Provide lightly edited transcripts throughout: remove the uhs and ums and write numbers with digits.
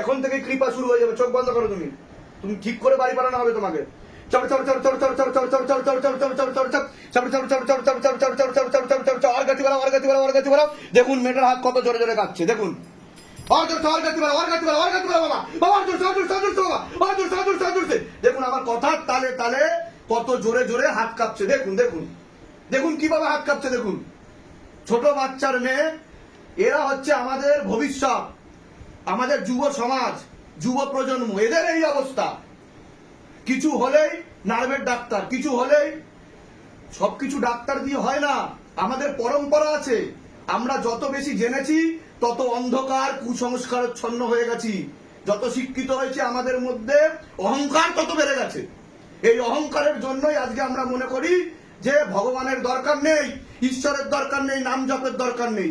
এখন থেকে কৃপা শুরু হয়ে যাবে, চোখ বন্ধ করো, তুমি তুমি ঠিক করে বাড়ি পাঠানো হবে তোমাকে। দেখুন মেয়েটার হাত কত জোরে জোরে কাঁপছে, দেখুন দেখুন আমার কথার তালে তালে কত জোরে জোরে হাত কাঁপছে, দেখুন দেখুন দেখুন কিভাবে হাত কাঁপছে, দেখুন ছোট বাচ্চার মেয়ে, এরা হচ্ছে আমাদের ভবিষ্যৎ, আমাদের যুব সমাজ, যুব প্রজন্ম, এদের এই অবস্থা। কিছু হলেই নার্ভের ডাক্তার, কিছু হলেই, সবকিছু ডাক্তার দিয়ে হয় না, আমাদের পরম্পরা আছে। আমরা যত বেশি জেনেছি তত অন্ধকার কুসংস্কারচ্ছন্ন হয়ে গেছি, যত শিক্ষিত হয়েছে আমাদের মধ্যে অহংকার তত বেড়ে গেছে। এই অহংকারের জন্যই আজকে আমরা মনে করি যে ভগবানের দরকার নেই, ঈশ্বরের দরকার নেই, নাম জপের দরকার নেই,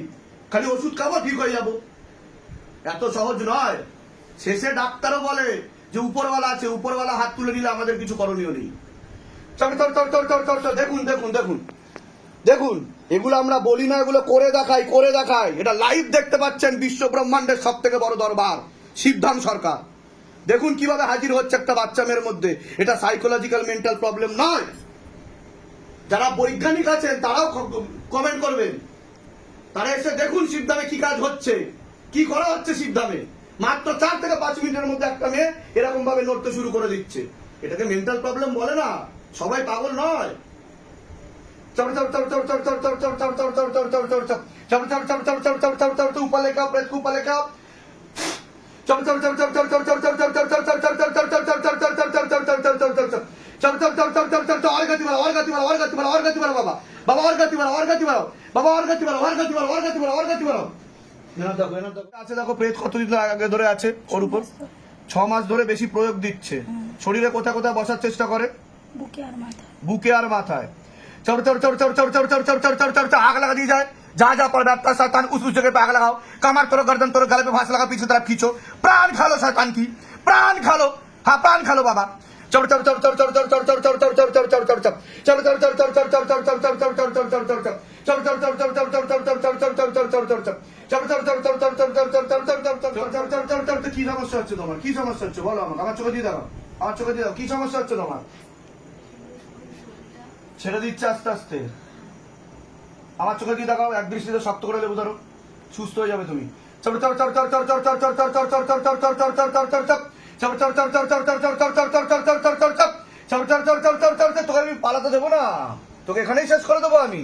খালি ওষুধ খাবো ঠিক হয়ে যাবো। এত সহজ নয়। শেষে ডাক্তারও বলে যে উপরওয়ালা আছে, উপরওয়ালা হাত তুলে দিলে আমাদের কিছু করণীয় নেই। দেখুন দেখুন দেখুন দেখুন, এগুলো আমরা বলি না, এগুলো করে দেখাই, করে দেখাই। এটা লাইভ দেখতে পাচ্ছেন, বিশ্ব ব্রহ্মাণ্ডের সব থেকে বড় দরবার সিদ্ধাম সরকার। দেখুন কিভাবে হাজির হচ্ছে একটা বাচ্চা মেয়ের মধ্যে। এটা সাইকোলজিক্যাল মেন্টাল প্রবলেম নয়। যারা বৈজ্ঞানিক আছেন তারাও কমেন্ট করবেন, তারা এসে দেখুন সিদ্ধামে কি কাজ হচ্ছে, কি করা হচ্ছে সিদ্ধামে। মাত্র 4 থেকে 5 মিনিটের মধ্যে একটা মেয়ে এরকম ভাবে নড়তে শুরু করে দিচ্ছে। এটাকে মেন্টাল প্রবলেম বলে না, সবাই পাগল নয়। উপলেখা প্রেস উপলেখা বাবা বাবা और गति बढ़ाओ, और गति बढ़ाओ बाबा, और गति बढ़ाओ, और गति बढ़ाओ, और गति बढ़ाओ, और गति बढ़ाओ। আছে দেখো প্রেত কতদিন আগে ধরে আছে ওর উপর, 6 মাস ধরে বেশি প্রয়োগ দিচ্ছে। শরীরে কোথায় কোথায় বসার চেষ্টা করে, বুকে আর মাথায়। आग लगा दी जाए, जहां जहां पर बैठता शैतान उस जगह पे आग लगाओ। कमर तोड़ो, गर्दन तोड़ो, गले पे फांस लगा, पीछे तरफ खींचो, प्राण खा लो शैतान की, प्राण खा लो, हाँ प्राण खा लो बाबा। কি সমস্যা হচ্ছে তোমার, কি সমস্যা হচ্ছে বলো আমাকে, আমার চোখে দিয়ে দাও, আমার চোখে দিয়ে দাও, কি সমস্যা হচ্ছে তোমার? ছেড়ে দিচ্ছে আস্তে আস্তে, আমার চোখে দিয়ে দেখাও, এক দৃষ্টিতে শক্ত করে লেবু ধরো, সুস্থ হয়ে যাবে তুমি। তোকে আমি পালাতে দেবো না, তোকে এখানেই শেষ করে দেবো আমি।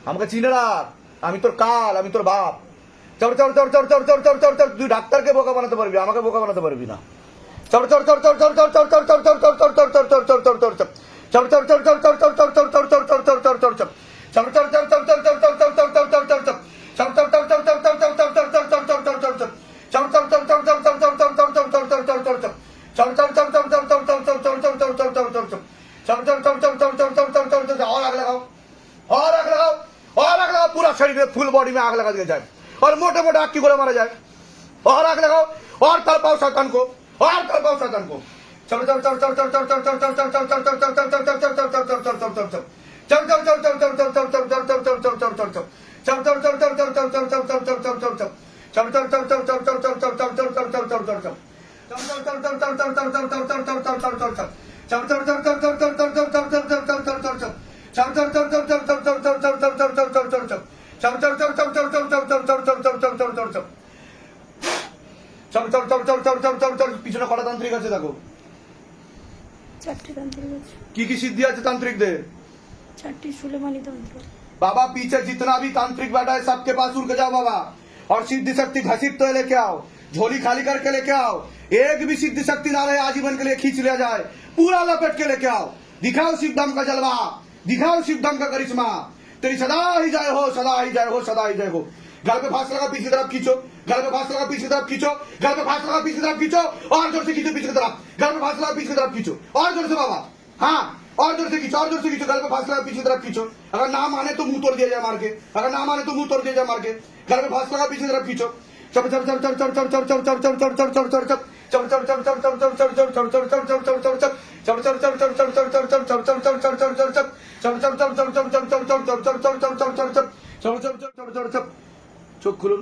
আমাকে চিনে রাখ, আমি তোর কাল, আমি তোর বাপ। তুই ডাক্তারকে বোকা বানাতে পারবি, আমাকে বোকা বানাতে পারবি না। पूरा शरीर में फुल बॉडी में आग लगा दिया जाए और मोटे मोटे आग की गोला मारा जाए और आग लगाओ और तड़पाओ शैतान को, और तड़पाओ शैतान को। পিছনে কটা তান্ত্রিক আছে দেখো, 4টি तांत्रिक আছে। की सिद्धि আছে तांत्रिकদের? 4टी सुलेमानी तंत्र। बाबा पीछे जितना भी तांत्रिक बैठा है सबके पास उड़ के जाओ बाबा, और सिद्धि शक्ति घसीट तो लेके आओ, झोली खाली करके लेके आओ। एक भी सिद्धि शक्ति ना रहे आजीवन के लिए खींच लिया जाए, पूरा लपेट के लेके आओ। दिखाओ शिवधाम का जलवा, दिखाओ शिवधाम का करिश्मा। तेरी सदा ही जय हो, सदा ही जय हो, सदा ही जय हो। गल पे फांस लगा, पीछे तरफ खींचो, गल पे फांस लगा, पीछे तरफ खींचो, गल पे फांस लगा, पीछे तरफ खींचो, और जोर से खींचो पीछे की तरफ, गल पे फांस लगा, पीछे तरफ खींचो, और जोर से बाबा, हाँ और जोर से खींचो, और जोर से खींचो, गल पे फांस लगा, पीछे तरफ खींचो। अगर ना माने तो मुंह तोड़ दिया जाए मार के, अगर ना माने तो मुंह तोड़ दिया जाए मार के। गल पे फांस लगा, पीछे तरफ खींचो, चप चप चप चप चप चप चप चप चप चप चप चप चप चप চোখ খুলুন,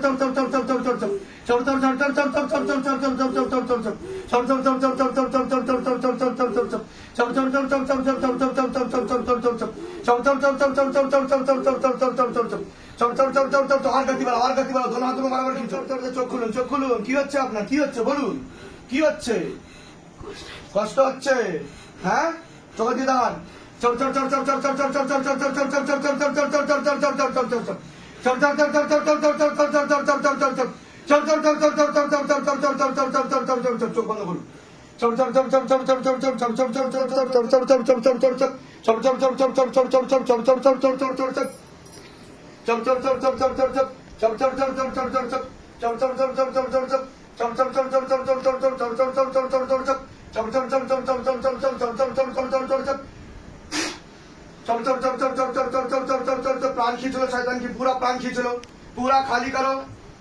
চোখ খুলুন, চোখ খুলুন। কি হচ্ছে আপনার? কি হচ্ছে বলুন, কি হচ্ছে? কষ্ট হচ্ছে? হ্যাঁ, চোখে দিয়ে দাঁড়ান। চোখ বন্ধ করুন। प्राण खींचो शैतान की, पूरा प्राण खींच लो, पूरा खाली करो,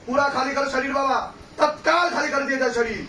पूरा खाली करो शरीर बाबा, तत्काल खाली कर दिया जाए शरीर,